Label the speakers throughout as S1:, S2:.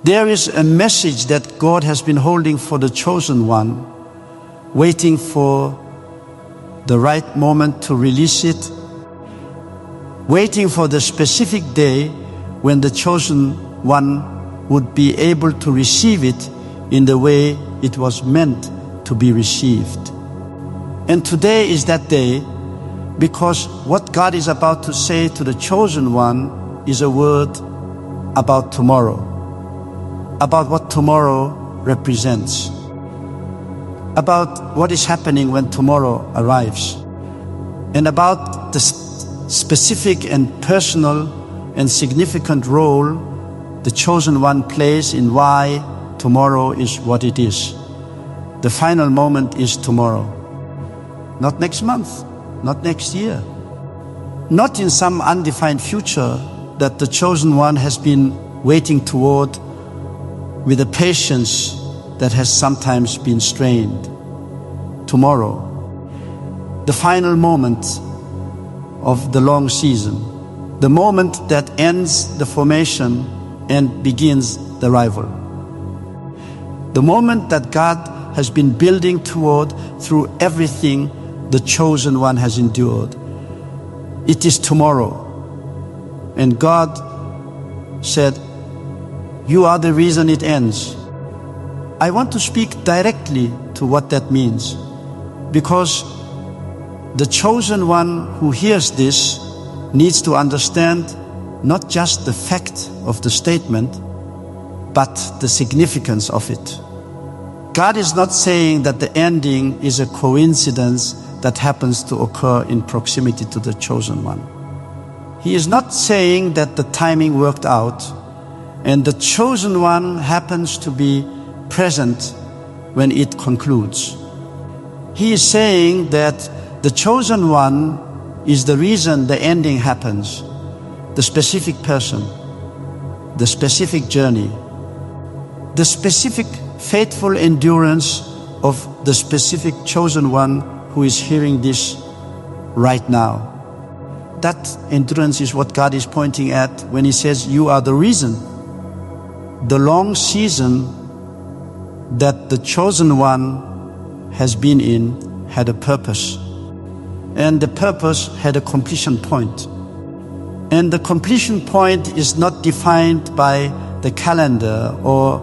S1: There is a message that God has been holding for the chosen one, waiting for the right moment to release it, waiting for the specific day when the chosen one would be able to receive it in the way it was meant to be received. And today is that day, because what God is about to say to the chosen one is a word about tomorrow, about what tomorrow represents, about what is happening when tomorrow arrives, and about the specific and personal and significant role the chosen one plays in why tomorrow is what it is. The final moment is tomorrow. Not next month, not next year, not in some undefined future that the chosen one has been waiting toward with a patience that has sometimes been strained. Tomorrow, the final moment of the long season, the moment that ends the formation and begins the arrival. The moment that God has been building toward through everything the chosen one has endured. It is tomorrow. And God said, "You are the reason it ends." I want to speak directly to what that means, because the chosen one who hears this needs to understand not just the fact of the statement, but the significance of it. God is not saying that the ending is a coincidence that happens to occur in proximity to the chosen one. He is not saying that the timing worked out and the chosen one happens to be present when it concludes. He is saying that the chosen one is the reason the ending happens, the specific person, the specific journey, the specific faithful endurance of the specific chosen one who is hearing this right now. That endurance is what God is pointing at when He says, "You are the reason." The long season that the chosen one has been in had a purpose, and the purpose had a completion point. And the completion point is not defined by the calendar or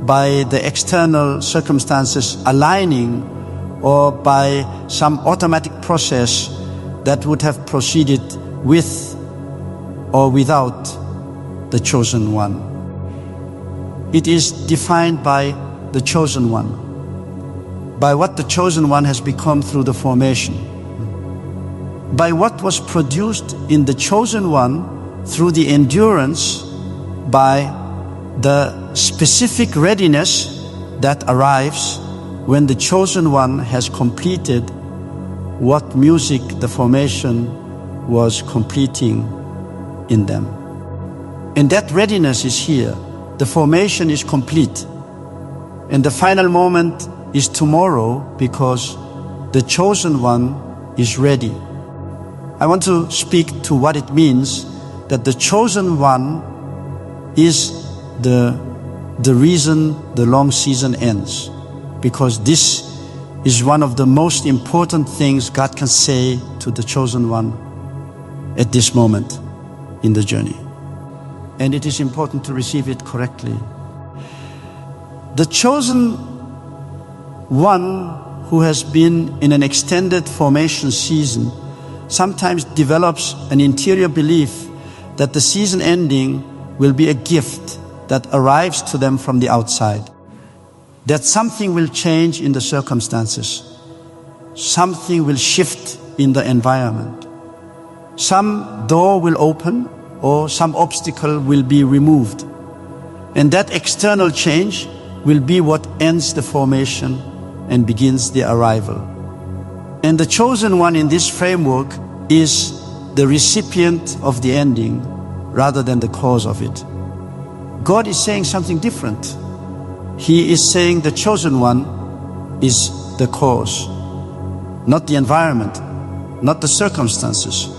S1: by the external circumstances aligning or by some automatic process that would have proceeded with or without the chosen one. It is defined by the chosen one, by what the chosen one has become through the formation, by what was produced in the chosen one through the endurance, by the specific readiness that arrives when the chosen one has completed what music the formation was completing in them. And that readiness is here. The formation is complete. And the final moment is tomorrow because the chosen one is ready. I want to speak to what it means that the chosen one is the reason the long season ends. Because this is one of the most important things God can say to the chosen one at this moment in the journey. And it is important to receive it correctly. The chosen one who has been in an extended formation season sometimes develops an interior belief that the season ending will be a gift that arrives to them from the outside. That something will change in the circumstances. Something will shift in the environment. Some door will open or some obstacle will be removed. And that external change will be what ends the formation and begins the arrival. And the chosen one in this framework is the recipient of the ending rather than the cause of it. God is saying something different. He is saying the chosen one is the cause, not the environment, not the circumstances,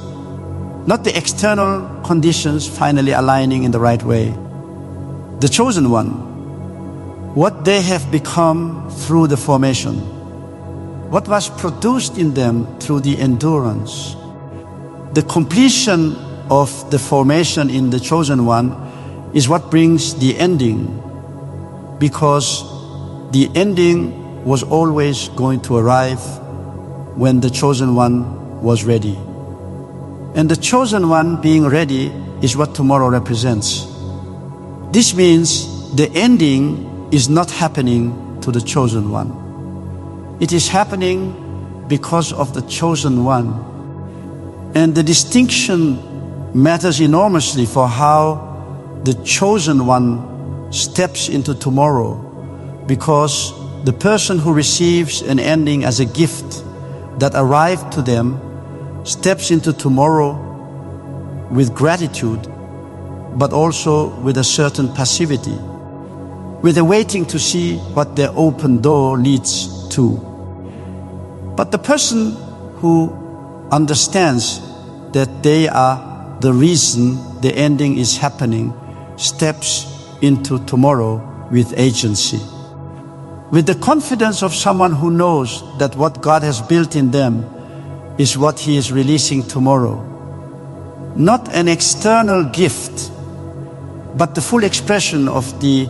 S1: not the external conditions finally aligning in the right way. the chosen one, what they have become through the formation, what was produced in them through the endurance. The completion of the formation in the chosen one is what brings the ending, because the ending was always going to arrive when the chosen one was ready. And the chosen one being ready is what tomorrow represents. This means the ending is not happening to the chosen one. It is happening because of the chosen one. And the distinction matters enormously for how the chosen one steps into tomorrow, because the person who receives an ending as a gift that arrived to them steps into tomorrow with gratitude, but also with a certain passivity, with a waiting to see what their open door leads to. But the person who understands that they are the reason the ending is happening steps into tomorrow with agency, with the confidence of someone who knows that what God has built in them is what He is releasing tomorrow. Not an external gift, but the full expression of the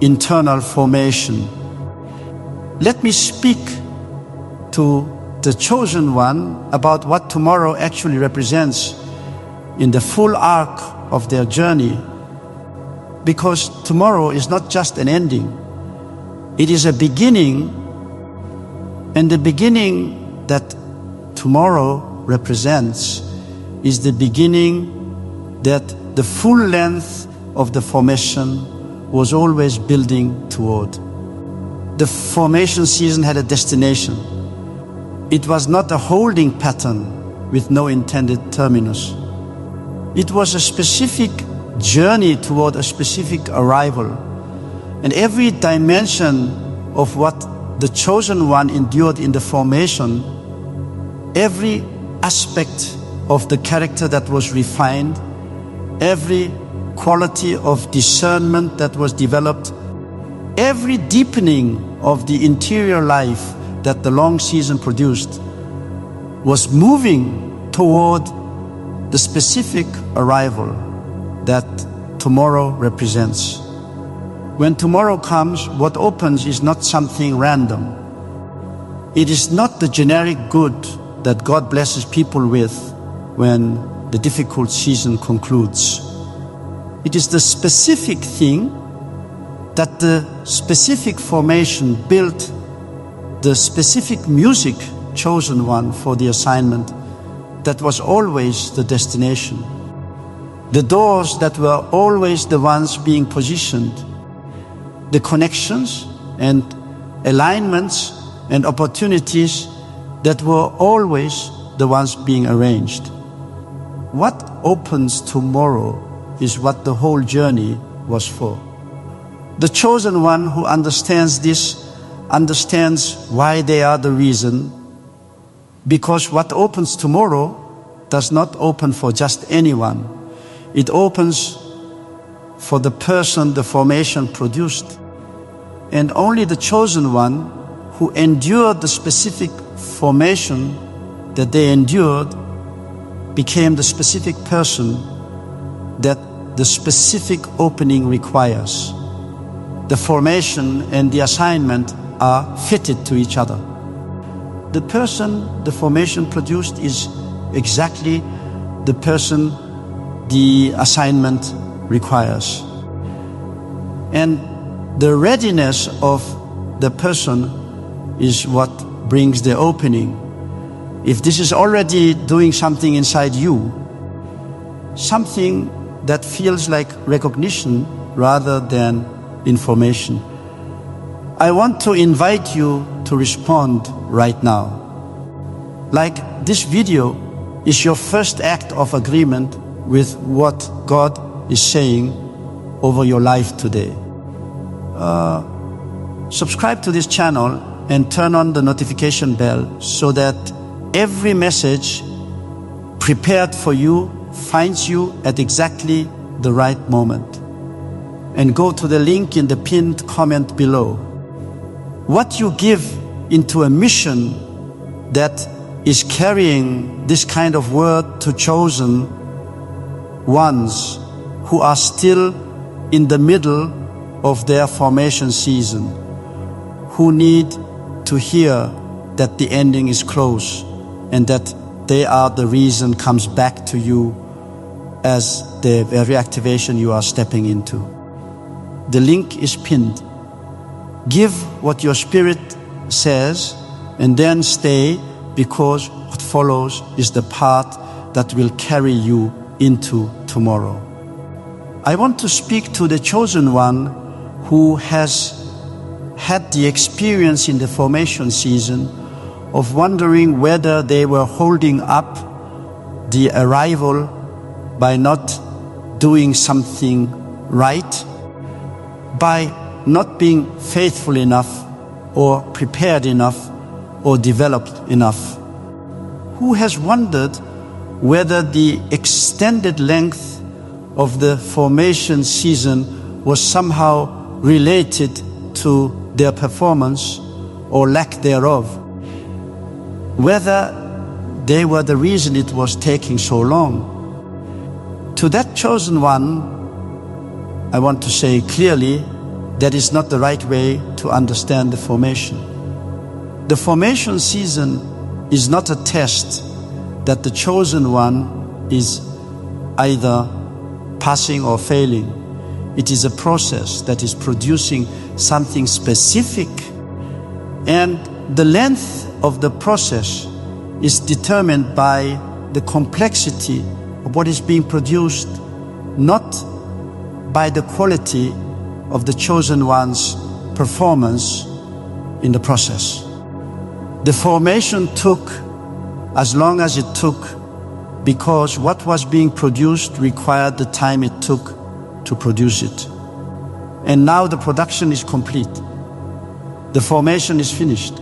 S1: internal formation. Let me speak to the chosen one about what tomorrow actually represents in the full arc of their journey, because tomorrow is not just an ending, it is a beginning, and the beginning that tomorrow represents is the beginning that the full length of the formation was always building toward. The formation season had a destination. It was not a holding pattern with no intended terminus. It was a specific journey toward a specific arrival. And every dimension of what the chosen one endured in the formation, every aspect of the character that was refined, every quality of discernment that was developed, every deepening of the interior life that the long season produced was moving toward the specific arrival that tomorrow represents. When tomorrow comes, what opens is not something random. It is not the generic good that God blesses people with when the difficult season concludes. It is the specific thing that the specific formation built, the specific music chosen one for the assignment, that was always the destination. The doors that were always the ones being positioned, the connections and alignments and opportunities that were always the ones being arranged. What opens tomorrow is what the whole journey was for. The chosen one who understands this understands why they are the reason, because what opens tomorrow does not open for just anyone. It opens for the person the formation produced. And only the chosen one who endured the specific formation that they endured became the specific person that the specific opening requires. The formation and the assignment are fitted to each other. The person the formation produced is exactly the person the assignment requires. And the readiness of the person is what brings the opening. If this is already doing something inside you, something that feels like recognition rather than information, I want to invite you to respond right now. Like this video is your first act of agreement with what God is saying over your life today. Subscribe to this channel and turn on the notification bell so that every message prepared for you finds you at exactly the right moment. and go to the link in the pinned comment below. What you give into a mission that is carrying this kind of word to chosen ones who are still in the middle of their formation season, who need to hear that the ending is close and that they are the reason comes back to you as the very activation you are stepping into. The link is pinned. Give what your spirit says and then stay, because what follows is the path that will carry you into tomorrow. I want to speak to the chosen one who has had the experience in the formation season of wondering whether they were holding up the arrival by not doing something right, by not being faithful enough or prepared enough or developed enough. Who has wondered whether the extended length of the formation season was somehow related to their performance or lack thereof, whether they were the reason it was taking so long. To that chosen one, I want to say clearly that is not the right way to understand the formation. The formation season is not a test that the chosen one is either passing or failing. It is a process that is producing something specific, and the length of the process is determined by the complexity of what is being produced, not by the quality of the chosen one's performance in the process. The formation took as long as it took because what was being produced required the time it took to produce it. And now the production is complete. The formation is finished.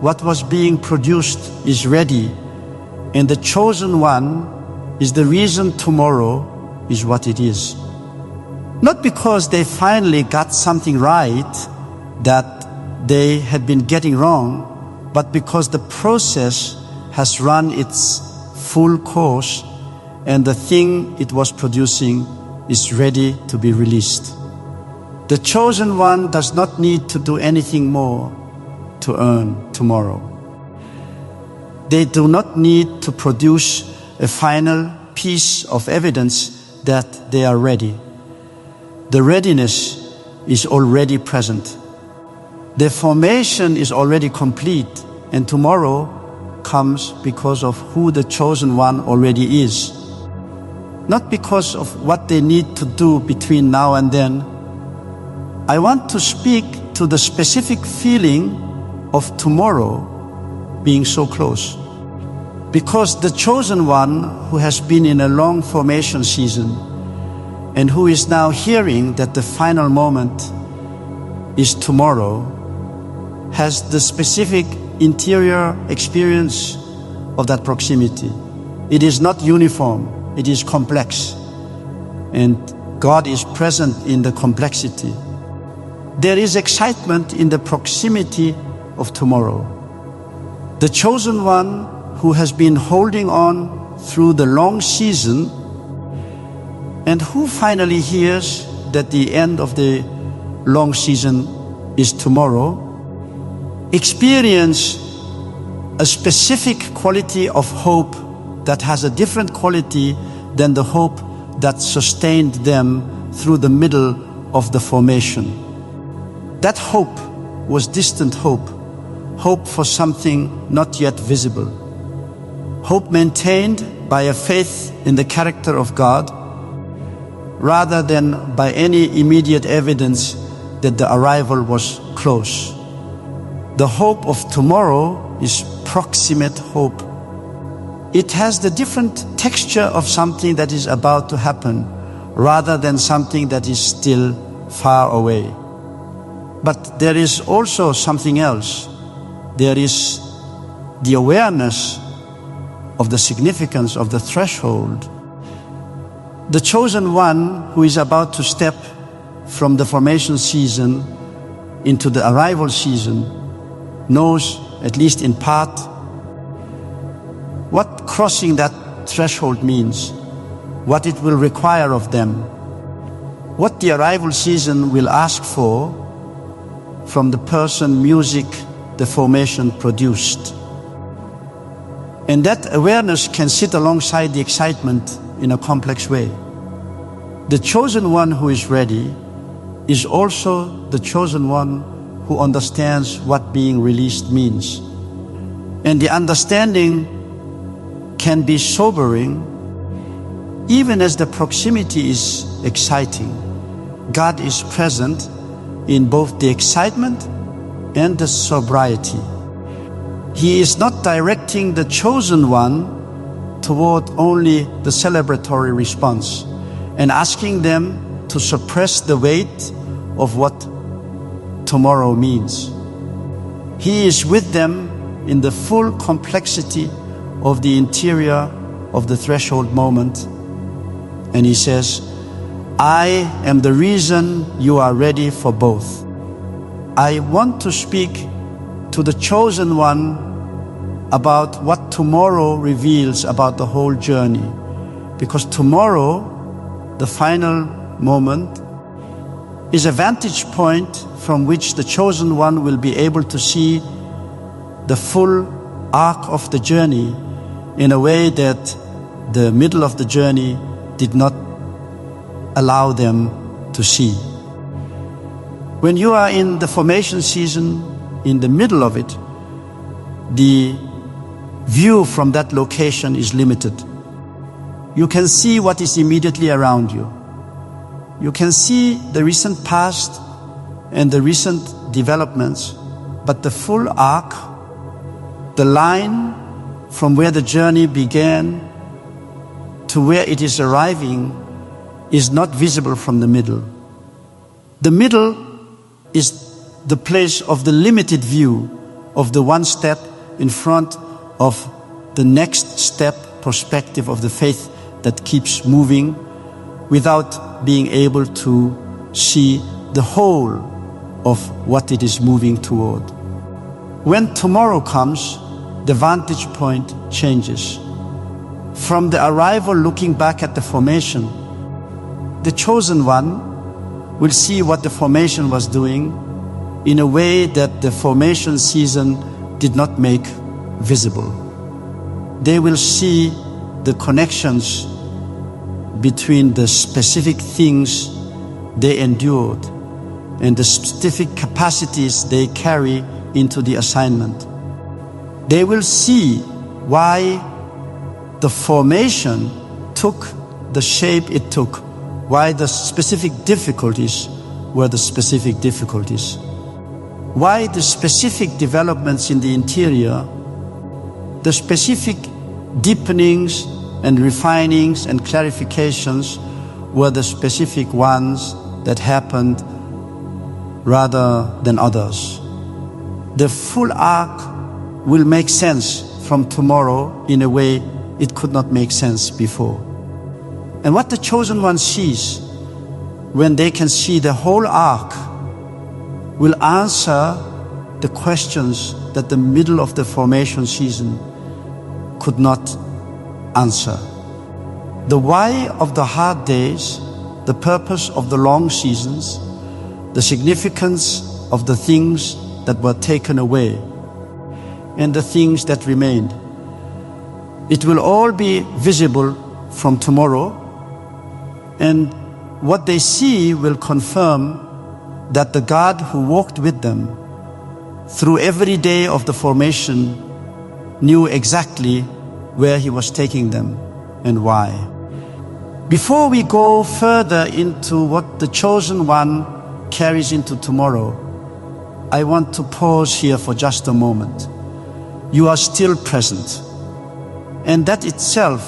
S1: What was being produced is ready, and the chosen one is the reason tomorrow is what it is. Not because they finally got something right that they had been getting wrong, but because the process has run its full course and the thing it was producing is ready to be released. The chosen one does not need to do anything more to earn tomorrow. They do not need to produce a final piece of evidence that they are ready. The readiness is already present. The formation is already complete, and tomorrow comes because of who the chosen one already is. Not because of what they need to do between now and then. I want to speak to the specific feeling of tomorrow being so close. Because the chosen one who has been in a long formation season and who is now hearing that the final moment is tomorrow has the specific interior experience of that proximity. It is not uniform, it is complex, and God is present in the complexity. There is excitement in the proximity of tomorrow. The chosen one who has been holding on through the long season and who finally hears that the end of the long season is tomorrow, experience a specific quality of hope that has a different quality than the hope that sustained them through the middle of the formation. That hope was distant hope, hope for something not yet visible, hope maintained by a faith in the character of God rather than by any immediate evidence that the arrival was close. The hope of tomorrow is proximate hope. It has the different texture of something that is about to happen rather than something that is still far away. But there is also something else. There is the awareness of the significance of the threshold. The chosen one who is about to step from the formation season into the arrival season knows, at least in part, what crossing that threshold means, what it will require of them, what the arrival season will ask for from the person music the formation produced. And that awareness can sit alongside the excitement in a complex way. The chosen one who is ready is also the chosen one who understands what being released means. And the understanding can be sobering, even as the proximity is exciting. God is present in both the excitement and the sobriety. He is not directing the chosen one toward only the celebratory response and asking them to suppress the weight of what tomorrow means. He is with them in the full complexity of the interior of the threshold moment. And he says, I am the reason you are ready for both. I want to speak to the chosen one about what tomorrow reveals about the whole journey. Because tomorrow, the final moment, is a vantage point from which the chosen one will be able to see the full arc of the journey in a way that the middle of the journey did not allow them to see. When you are in the formation season, in the middle of it, the view from that location is limited. You can see what is immediately around you. You can see the recent past and the recent developments, but the full arc, the line from where the journey began to where it is arriving, is not visible from the middle. The middle is the place of the limited view of the one step in front of the next step perspective of the faith that keeps moving without being able to see the whole of what it is moving toward. When tomorrow comes, the vantage point changes. From the arrival looking back at the formation, the chosen one will see what the formation was doing in a way that the formation season did not make visible. They will see the connections between the specific things they endured and the specific capacities they carry into the assignment. They will see why the formation took the shape it took, why the specific difficulties were the specific difficulties, why the specific developments in the interior, the specific deepenings and refinings and clarifications were the specific ones that happened rather than others. The full arc will make sense from tomorrow in a way it could not make sense before. And what the chosen one sees when they can see the whole arc will answer the questions that the middle of the formation season could not answer. The why of the hard days, the purpose of the long seasons, the significance of the things that were taken away, and the things that remained. It will all be visible from tomorrow, and what they see will confirm that the God who walked with them through every day of the formation knew exactly where He was taking them and why. Before we go further into what the chosen one carries into tomorrow, I want to pause here for just a moment. You are still present, and that itself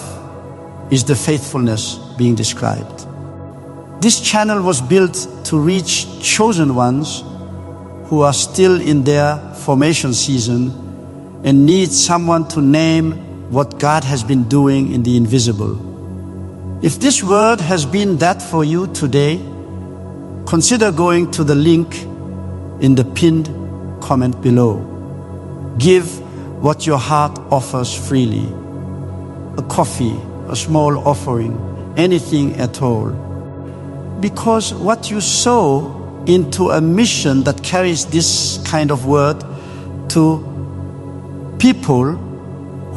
S1: is the faithfulness being described. This channel was built to reach chosen ones who are still in their formation season and need someone to name what God has been doing in the invisible. If this word has been that for you today, consider going to the link in the pinned comment below. Give what your heart offers freely. A coffee, a small offering, anything at all. Because what you sow into a mission that carries this kind of word to people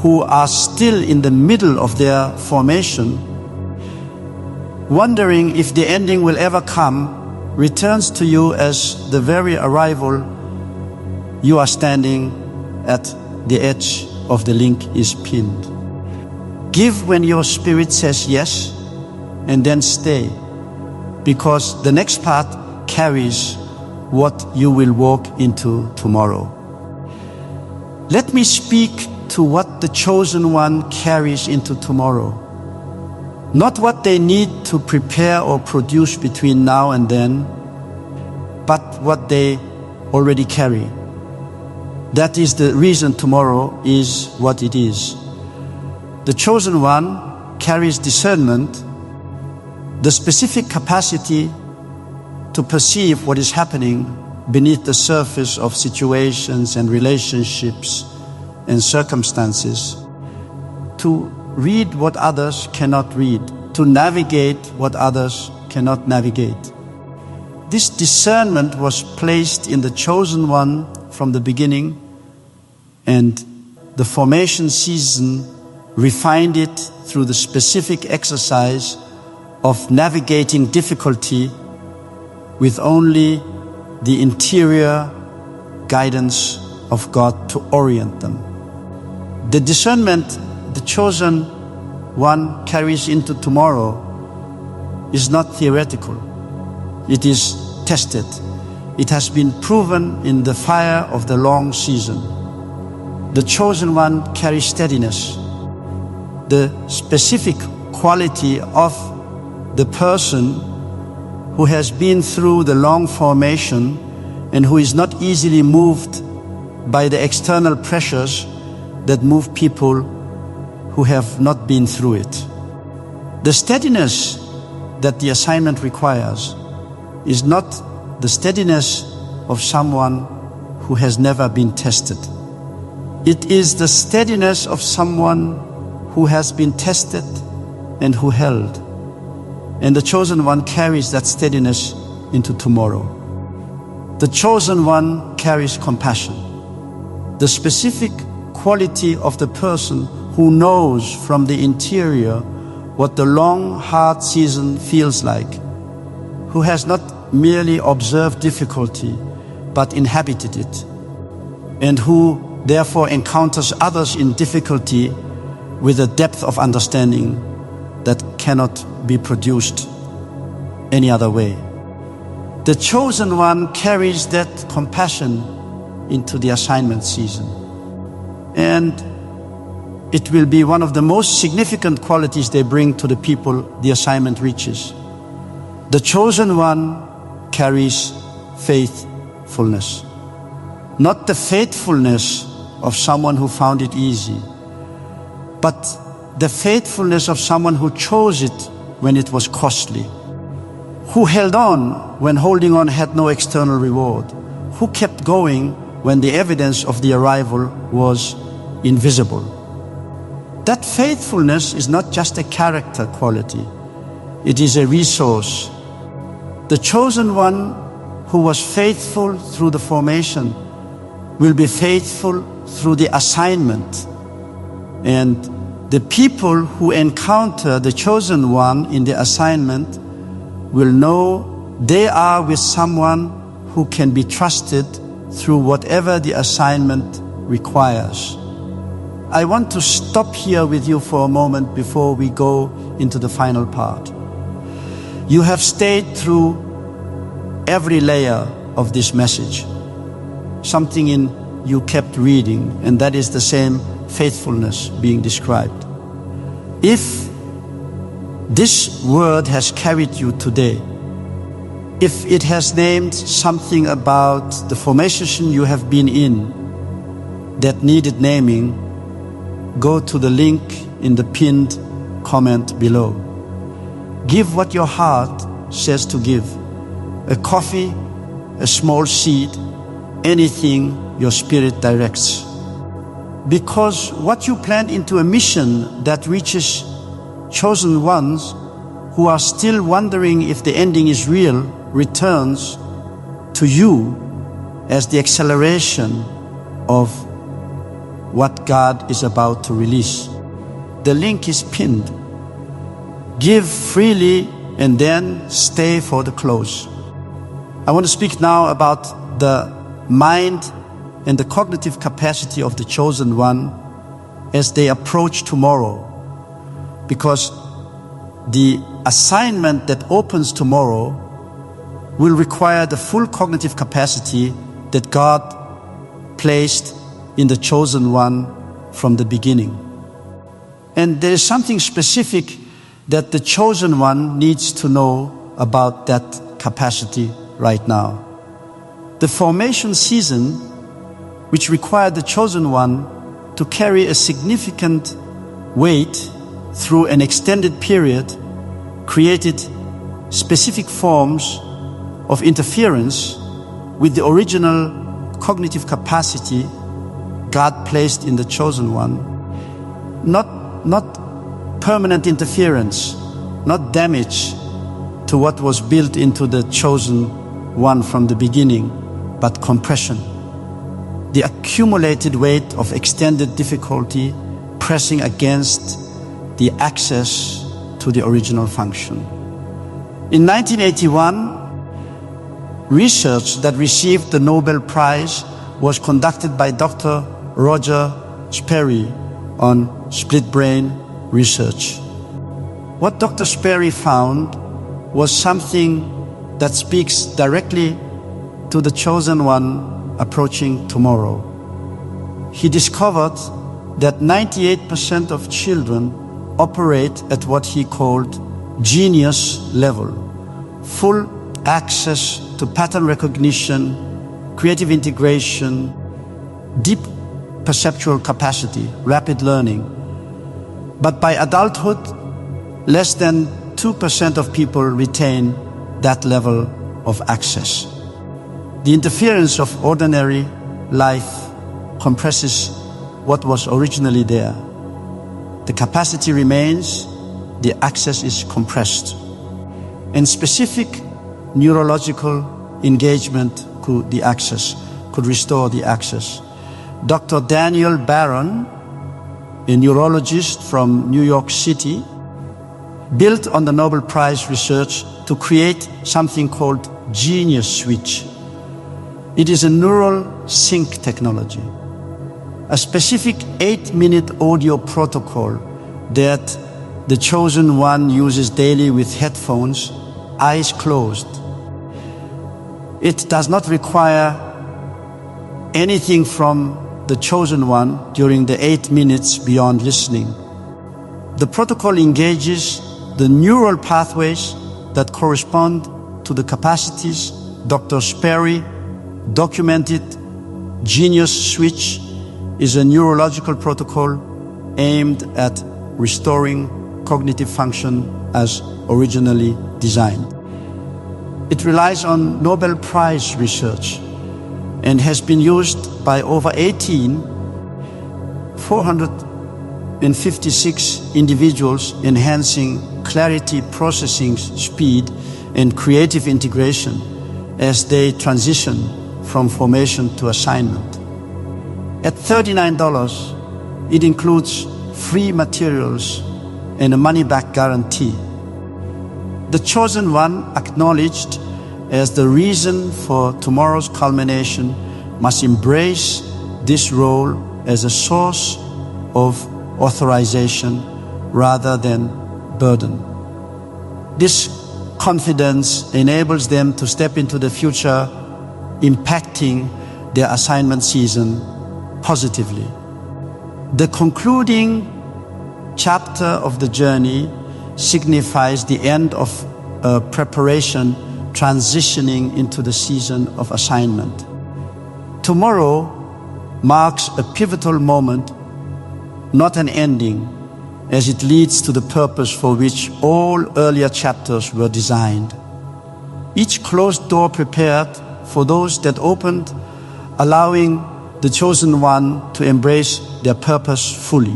S1: who are still in the middle of their formation, wondering if the ending will ever come, returns to you as the very arrival you are standing at the edge of the link is pinned. Give when your spirit says yes, and then stay, because the next part carries what you will walk into tomorrow. Let me speak to what the chosen one carries into tomorrow. Not what they need to prepare or produce between now and then, but what they already carry. That is the reason tomorrow is what it is. The chosen one carries discernment, the specific capacity to perceive what is happening beneath the surface of situations and relationships and circumstances, to read what others cannot read, to navigate what others cannot navigate. This discernment was placed in the chosen one from the beginning, and the formation season refined it through the specific exercise of navigating difficulty with only the interior guidance of God to orient them. The discernment the chosen one carries into tomorrow is not theoretical. It is tested. It has been proven in the fire of the long season. The chosen one carries steadiness. The specific quality of the person who has been through the long formation and who is not easily moved by the external pressures that move people who have not been through it. The steadiness that the assignment requires is not the steadiness of someone who has never been tested. It is the steadiness of someone who has been tested and who held. And the chosen one carries that steadiness into tomorrow. The chosen one carries compassion, the specific quality of the person who knows from the interior what the long, hard season feels like, who has not merely observed difficulty, but inhabited it, and who therefore encounters others in difficulty with a depth of understanding that cannot be produced any other way. The chosen one carries that compassion into the assignment season. And it will be one of the most significant qualities they bring to the people the assignment reaches. The chosen one carries faithfulness. Not the faithfulness of someone who found it easy, but the faithfulness of someone who chose it when it was costly, who held on when holding on had no external reward, who kept going when the evidence of the arrival was invisible. That faithfulness is not just a character quality, it is a resource. The chosen one who was faithful through the formation will be faithful through the assignment. And the people who encounter the chosen one in the assignment will know they are with someone who can be trusted through whatever the assignment requires. I want to stop here with you for a moment before we go into the final part. You have stayed through every layer of this message. Something in you kept reading, and that is the same faithfulness being described. If this word has carried you today, if it has named something about the formation you have been in that needed naming, go to the link in the pinned comment below. Give what your heart says to give. A coffee, a small seed, anything your spirit directs. Because what you plant into a mission that reaches chosen ones who are still wondering if the ending is real returns to you as the acceleration of what God is about to release. The link is pinned. Give freely and then stay for the close. I want to speak now about the mind and the cognitive capacity of the chosen one as they approach tomorrow. Because the assignment that opens tomorrow will require the full cognitive capacity that God placed in the chosen one from the beginning. And there is something specific that the chosen one needs to know about that capacity right now. The formation season, which required the chosen one to carry a significant weight through an extended period, created specific forms of interference with the original cognitive capacity God placed in the chosen one. Not permanent interference, not damage to what was built into the chosen one from the beginning, but compression. The accumulated weight of extended difficulty pressing against the access to the original function. In 1981, research that received the Nobel Prize was conducted by Dr. Roger Sperry on split brain research. What Dr. Sperry found was something that speaks directly to the chosen one approaching tomorrow. He discovered that 98% of children operate at what he called genius level, full access to pattern recognition, creative integration, deep perceptual capacity, rapid learning. But by adulthood, less than 2% of people retain that level of access. The interference of ordinary life compresses what was originally there. The capacity remains, the access is compressed. And specific neurological engagement could restore the access. Dr. Daniel Barron, a neurologist from New York City, built on the Nobel Prize research to create something called Genius Switch. It is a neural sync technology, a specific 8-minute audio protocol that the chosen one uses daily with headphones, eyes closed. It does not require anything from the chosen one during the 8 minutes beyond listening. The protocol engages the neural pathways that correspond to the capacities Dr. Sperry documented. Genius Switch is a neurological protocol aimed at restoring cognitive function as originally designed. It relies on Nobel Prize research and has been used by over 456 individuals, enhancing clarity processing speed and creative integration as they transition from formation to assignment. At $39, it includes free materials and a money-back guarantee. The chosen one, acknowledged as the reason for tomorrow's culmination, must embrace this role as a source of authorization rather than burden. This confidence enables them to step into the future, impacting their assignment season positively. The concluding chapter of the journey signifies the end of preparation, transitioning into the season of assignment. Tomorrow marks a pivotal moment, not an ending, as it leads to the purpose for which all earlier chapters were designed. Each closed door prepared for those that opened, allowing the chosen one to embrace their purpose fully.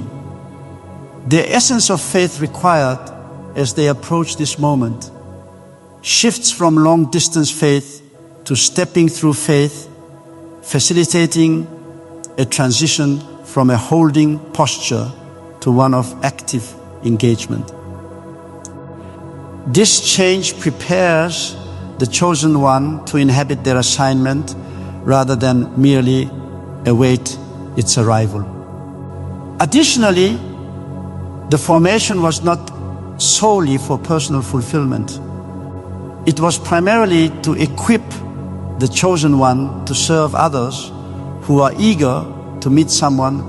S1: The essence of faith required as they approach this moment shifts from long-distance faith to stepping through faith, facilitating a transition from a holding posture to one of active engagement. This change prepares the chosen one to inhabit their assignment rather than merely await its arrival. Additionally, the formation was not solely for personal fulfillment. It was primarily to equip the chosen one to serve others who are eager to meet someone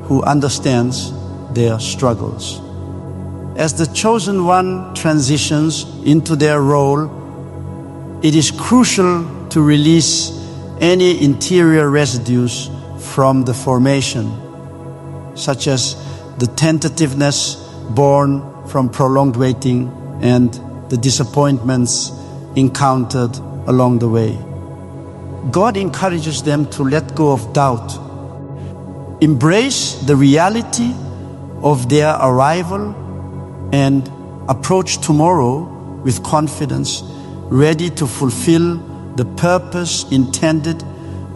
S1: who understands their struggles. As the chosen one transitions into their role, it is crucial to release any interior residues from the formation, such as the tentativeness born from prolonged waiting and the disappointments encountered along the way. God encourages them to let go of doubt, embrace the reality of their arrival, and approach tomorrow with confidence, ready to fulfill the purpose intended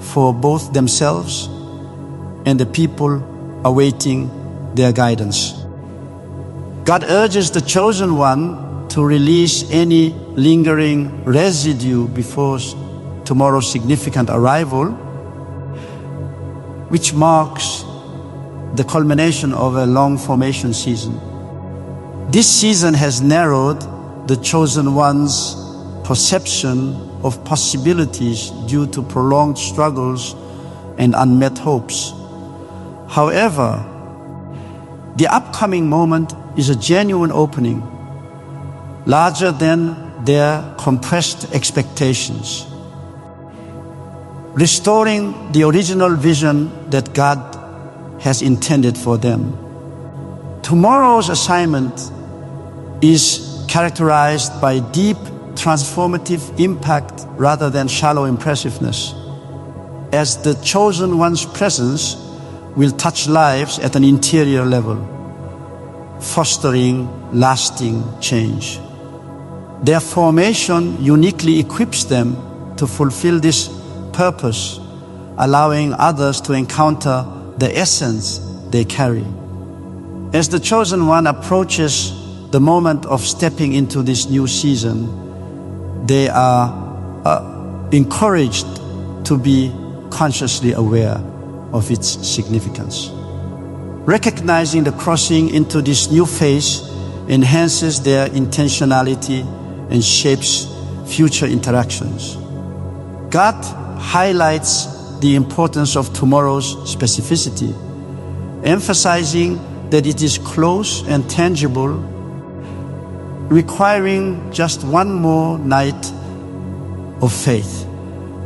S1: for both themselves and the people awaiting their guidance. God urges the chosen one to release any lingering residue before tomorrow's significant arrival, which marks the culmination of a long formation season. This season has narrowed the chosen one's perception of possibilities due to prolonged struggles and unmet hopes. However, the upcoming moment is a genuine opening, larger than their compressed expectations, restoring the original vision that God has intended for them. Tomorrow's assignment is characterized by deep transformative impact rather than shallow impressiveness, as the chosen one's presence will touch lives at an interior level, fostering lasting change. Their formation uniquely equips them to fulfill this purpose, allowing others to encounter the essence they carry. As the chosen one approaches the moment of stepping into this new season, they are encouraged to be consciously aware of its significance. Recognizing the crossing into this new phase enhances their intentionality and shapes future interactions. God highlights the importance of tomorrow's specificity, emphasizing that it is close and tangible, requiring just one more night of faith.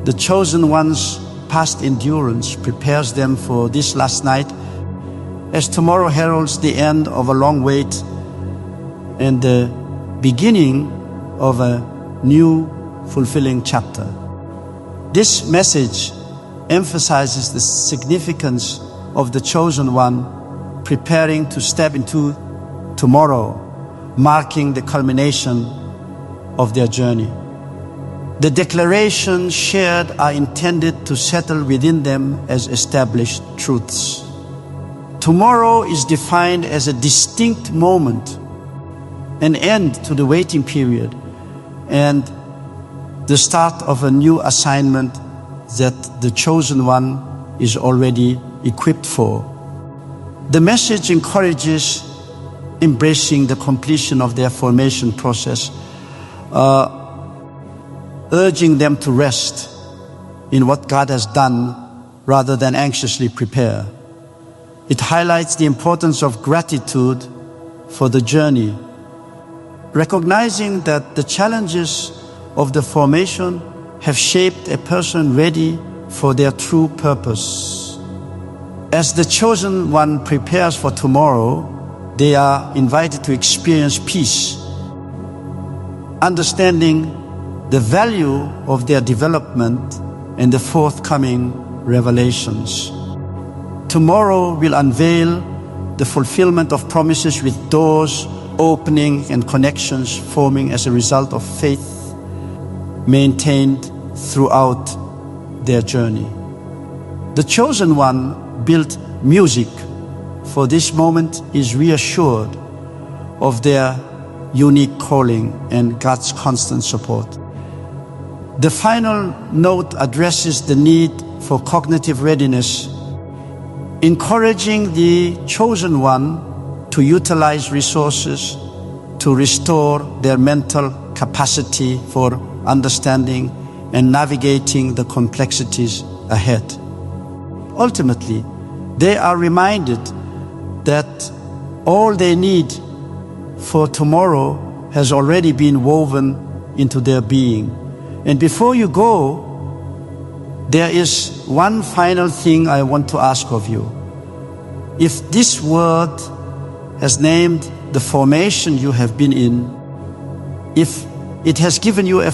S1: The chosen one's past endurance prepares them for this last night, as tomorrow heralds the end of a long wait and the beginning of a new, fulfilling chapter. This message emphasizes the significance of the chosen one preparing to step into tomorrow, marking the culmination of their journey. The declarations shared are intended to settle within them as established truths. Tomorrow is defined as a distinct moment, an end to the waiting period, and the start of a new assignment that the chosen one is already equipped for. The message encourages embracing the completion of their formation process, urging them to rest in what God has done rather than anxiously prepare. It highlights the importance of gratitude for the journey, recognizing that the challenges of the formation have shaped a person ready for their true purpose. As the chosen one prepares for tomorrow, they are invited to experience peace, understanding the value of their development and the forthcoming revelations. Tomorrow will unveil the fulfillment of promises with doors opening and connections forming as a result of faith maintained throughout their journey. The chosen one built music for this moment is reassured of their unique calling and God's constant support. The final note addresses the need for cognitive readiness, encouraging the chosen one to utilize resources to restore their mental capacity for understanding and navigating the complexities ahead. Ultimately, they are reminded that all they need for tomorrow has already been woven into their being. And before you go, there is one final thing I want to ask of you. If this word has named the formation you have been in, if it has given you a